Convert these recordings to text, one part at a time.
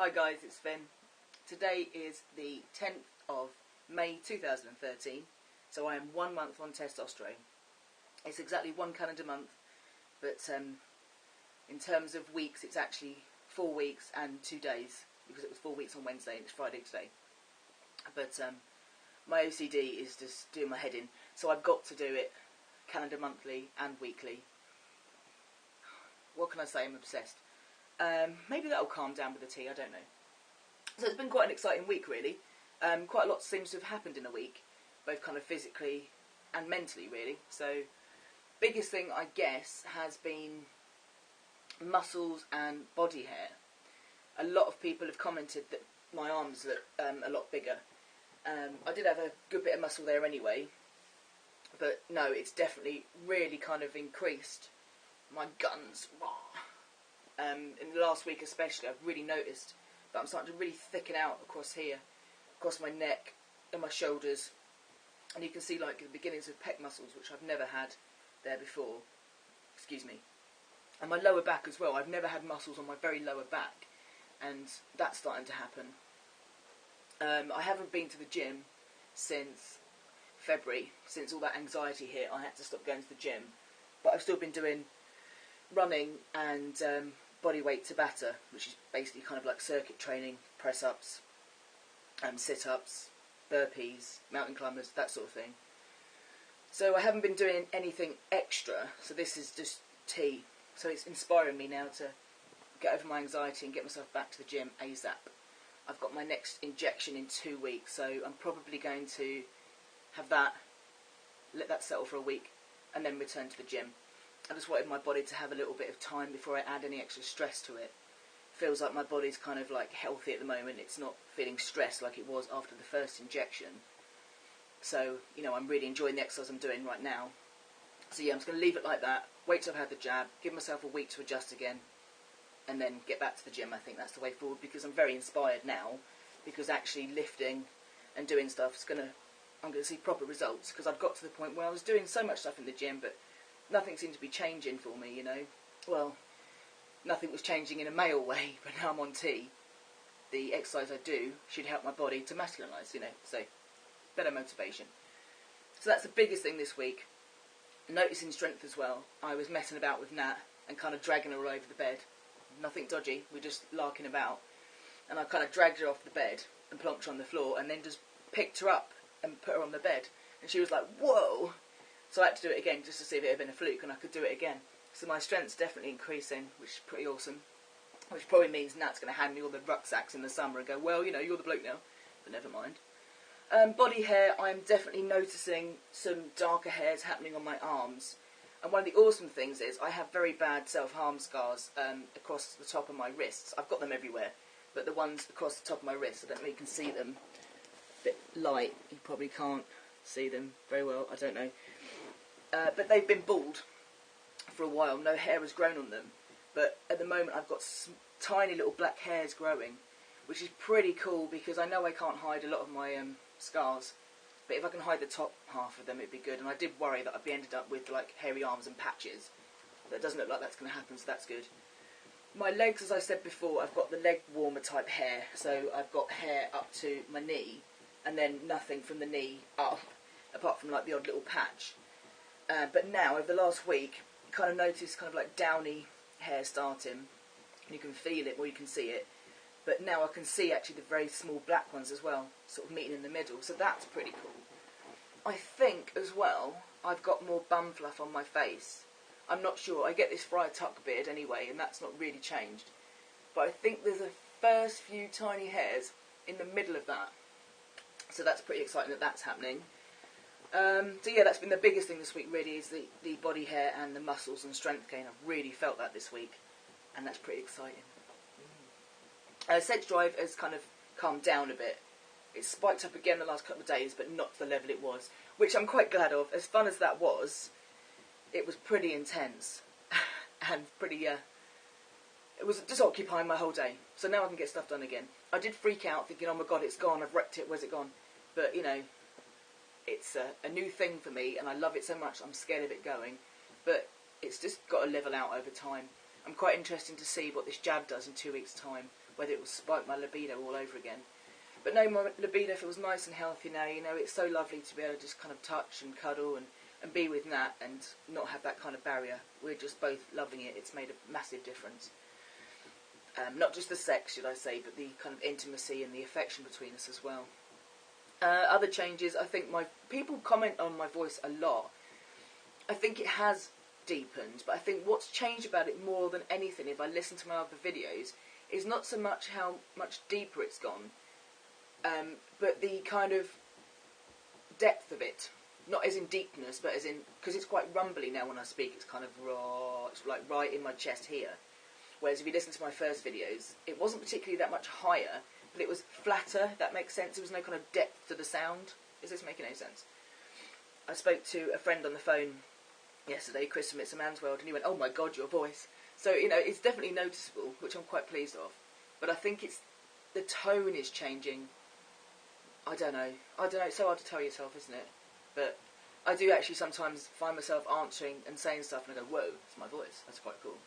Hi guys, it's Finn. Today is the 10th of May 2013, so I am 1 month on testosterone. It's exactly one calendar month, but in terms of weeks it's actually 4 weeks and 2 days, because it was 4 weeks on Wednesday and it's Friday today. But my OCD is just doing my head in, so I've got to do it calendar monthly and weekly. What can I say, I'm obsessed. Maybe that'll calm down with the tea, I don't know. So it's been quite an exciting week, really. Quite a lot seems to have happened in a week, both kind of physically and mentally, really. So, biggest thing, I guess, has been muscles and body hair. A lot of people have commented that my arms look a lot bigger. I did have a good bit of muscle there anyway, but no, it's definitely really kind of increased. My guns, in the last week especially, I've really noticed that I'm starting to really thicken out across here, across my neck and my shoulders, and you can see like the beginnings of pec muscles, which I've never had there before. Excuse me. And my lower back as well. I've never had muscles on my very lower back, and that's starting to happen. I haven't been to the gym since February, since all that anxiety hit. I had to stop going to the gym, but I've still been doing running and body weight Tabata, which is basically kind of like circuit training, press-ups, sit-ups, burpees, mountain climbers, that sort of thing. So I haven't been doing anything extra, so this is just tea. So it's inspiring me now to get over my anxiety and get myself back to the gym ASAP. I've got my next injection in 2 weeks, so I'm probably going to have that, let that settle for a week, and then return to the gym. I just wanted my body to have a little bit of time before I add any extra stress to it. Feels like my body's kind of like healthy at the moment. It's not feeling stressed like it was after the first injection. So, you know, I'm really enjoying the exercise I'm doing right now. So yeah, I'm just going to leave it like that, wait till I've had the jab, give myself a week to adjust again, and then get back to the gym. I think that's the way forward, because I'm very inspired now, because actually lifting and doing stuff is I'm going to see proper results, because I've got to the point where I was doing so much stuff in the gym, but nothing seemed to be changing for me, you know. Well, nothing was changing in a male way, but now I'm on T. The exercise I do should help my body to masculinise, you know, so better motivation. So that's the biggest thing this week. Noticing strength as well. I was messing about with Nat and kind of dragging her all over the bed. Nothing dodgy, we're just larking about. And I kind of dragged her off the bed and plonked her on the floor, and then just picked her up and put her on the bed. And she was like, whoa! So I had to do it again just to see if it had been a fluke, and I could do it again. So my strength's definitely increasing, which is pretty awesome. Which probably means Nat's going to hand me all the rucksacks in the summer and go, well, you know, you're the bloke now. But never mind. Body hair, I'm definitely noticing some darker hairs happening on my arms. And one of the awesome things is I have very bad self-harm scars across the top of my wrists. I've got them everywhere, but the ones across the top of my wrists, I don't know if you can see them. A bit light, you probably can't see them very well, I don't know. But they've been bald for a while, no hair has grown on them. But at the moment I've got some tiny little black hairs growing, which is pretty cool, because I know I can't hide a lot of my scars. But if I can hide the top half of them, it'd be good. And I did worry that I'd be ended up with like hairy arms and patches. But it doesn't look like that's going to happen, so that's good. My legs, as I said before, I've got the leg warmer type hair. So I've got hair up to my knee, and then nothing from the knee up, apart from like the odd little patch. But now, over the last week, you kind of notice kind of like downy hair starting. You can feel it, or you can see it. But now I can see actually the very small black ones as well, sort of meeting in the middle. So that's pretty cool. I think, as well, I've got more bum fluff on my face. I'm not sure. I get this friar tuck beard anyway, and that's not really changed. But I think there's the first few tiny hairs in the middle of that. So that's pretty exciting that that's happening. So yeah, that's been the biggest thing this week, really, is the body hair and the muscles and strength gain. I've really felt that this week, and that's pretty exciting. Sex drive has kind of calmed down a bit. It's spiked up again the last couple of days, but not to the level it was, which I'm quite glad of. As fun as that was, it was pretty intense, and pretty, it was just occupying my whole day. So now I can get stuff done again. I did freak out, thinking, oh my god, it's gone, I've wrecked it, where's it gone? But, you know, it's a new thing for me, and I love it so much, I'm scared of it going. But it's just got to level out over time. I'm quite interested to see what this jab does in 2 weeks' time, whether it will spike my libido all over again. But no, my libido feels nice and healthy now. You know, it's so lovely to be able to just kind of touch and cuddle and be with Nat and not have that kind of barrier. We're just both loving it. It's made a massive difference. Not just the sex, should I say, but the kind of intimacy and the affection between us as well. Other changes, I think people comment on my voice a lot. I think it has deepened, but I think what's changed about it more than anything, if I listen to my other videos, is not so much how much deeper it's gone, but the kind of depth of it. Not as in deepness, but as in, because it's quite rumbly now when I speak, it's kind of raw, it's like right in my chest here. Whereas if you listen to my first videos, it wasn't particularly that much higher, but it was flatter, if that makes sense. There was no kind of depth to the sound. Is this making any sense? I spoke to a friend on the phone yesterday, Chris from It's a Man's World, and he went, "Oh my God, your voice." So, you know, it's definitely noticeable, which I'm quite pleased of. But I think the tone is changing. I don't know. It's so hard to tell yourself, isn't it? But I do actually sometimes find myself answering and saying stuff and I go, whoa, it's my voice. That's quite cool.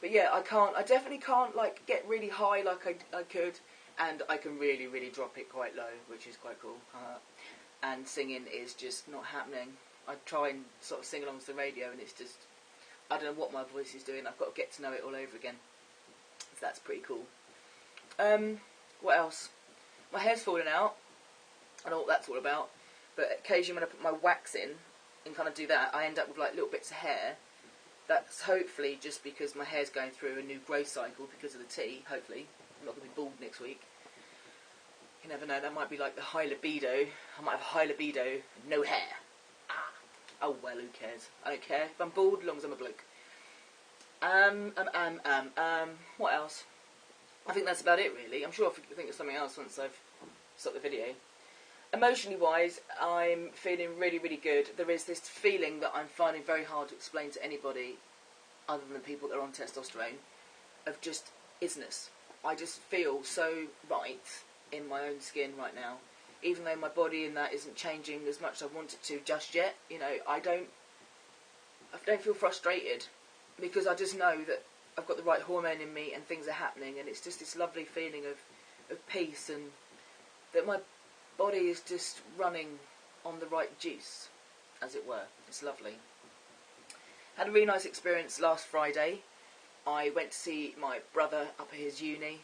But yeah, I definitely can't like get really high like I could, and I can really, really drop it quite low, which is quite cool. And singing is just not happening. I try and sort of sing along to the radio and it's just, I don't know what my voice is doing. I've got to get to know it all over again. So that's pretty cool. What else? My hair's falling out. I know what that's all about. But occasionally when I put my wax in and kind of do that, I end up with like little bits of hair. That's hopefully just because my hair's going through a new growth cycle because of the tea, hopefully. I'm not going to be bald next week. You never know, that might be like the high libido. I might have high libido and no hair. Oh well, who cares? I don't care if I'm bald as long as I'm a bloke. What else? I think that's about it really. I'm sure I'll think of something else once I've stopped the video. Emotionally wise, I'm feeling really, really good. There is this feeling that I'm finding very hard to explain to anybody other than people that are on testosterone, of just isness. I just feel so right in my own skin right now. Even though my body and that isn't changing as much as I want it to just yet, you know, I don't feel frustrated because I just know that I've got the right hormone in me and things are happening, and it's just this lovely feeling of peace and that my body is just running on the right juice, as it were. It's lovely. Had a really nice experience last Friday. I went to see my brother up at his uni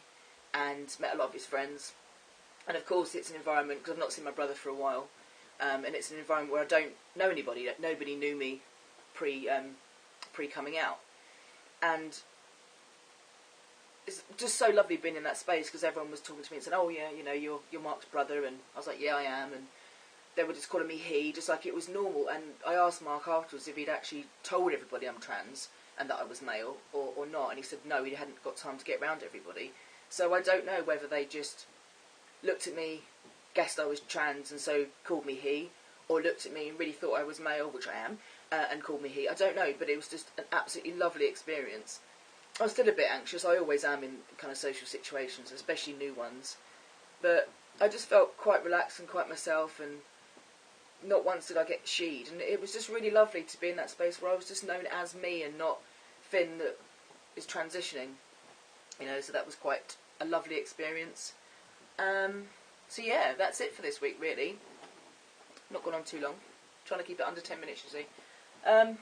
and met a lot of his friends. And of course it's an environment, because I've not seen my brother for a while, and it's an environment where I don't know anybody. Nobody knew me pre coming out. And it's just so lovely being in that space because everyone was talking to me and said, "Oh yeah, you know, you're Mark's brother," and I was like, "Yeah, I am," and they were just calling me he, just like it was normal. And I asked Mark afterwards if he'd actually told everybody I'm trans and that I was male or not, and he said no, he hadn't got time to get round to everybody. So I don't know whether they just looked at me, guessed I was trans and so called me he, or looked at me and really thought I was male, which I am, and called me he. I don't know, but it was just an absolutely lovely experience. I was still a bit anxious. I always am in kind of social situations, especially new ones. But I just felt quite relaxed and quite myself, and not once did I get sheed. And it was just really lovely to be in that space where I was just known as me and not Finn that is transitioning. You know, so that was quite a lovely experience. So yeah, that's it for this week, really. Not gone on too long. Trying to keep it under 10 minutes, you see. So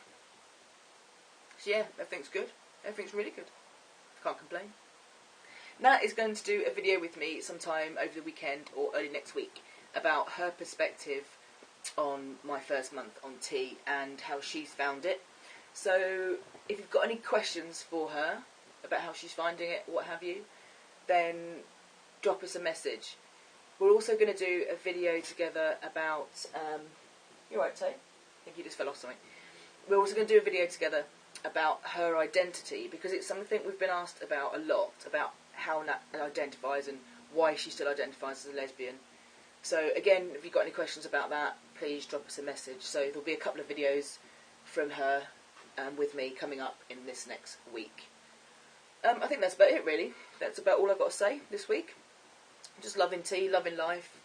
yeah, everything's good. Everything's really good. Can't complain. Nat is going to do a video with me sometime over the weekend or early next week about her perspective on my first month on T and how she's found it. So if you've got any questions for her about how she's finding it, what have you, then drop us a message. We're also going to do a video together about... you're right, Tay? I think you just fell off something. We're also going to do a video together about her identity, because it's something we've been asked about a lot, about how Nat identifies and why she still identifies as a lesbian. So again, if you've got any questions about that, please drop us a message. So there'll be a couple of videos from her with me coming up in this next week. I think that's about it, really. That's about all I've got to say this week. Just loving tea, loving life.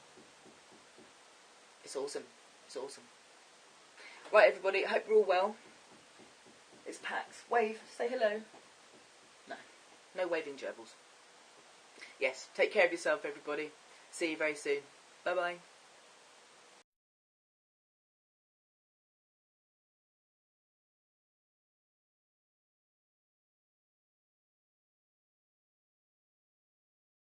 It's awesome. It's awesome. Right, everybody, I hope you're all well. It's Pax. Wave. Say hello. No. No waving gerbils. yes, take care of yourself, everybody. See you very soon. Bye bye.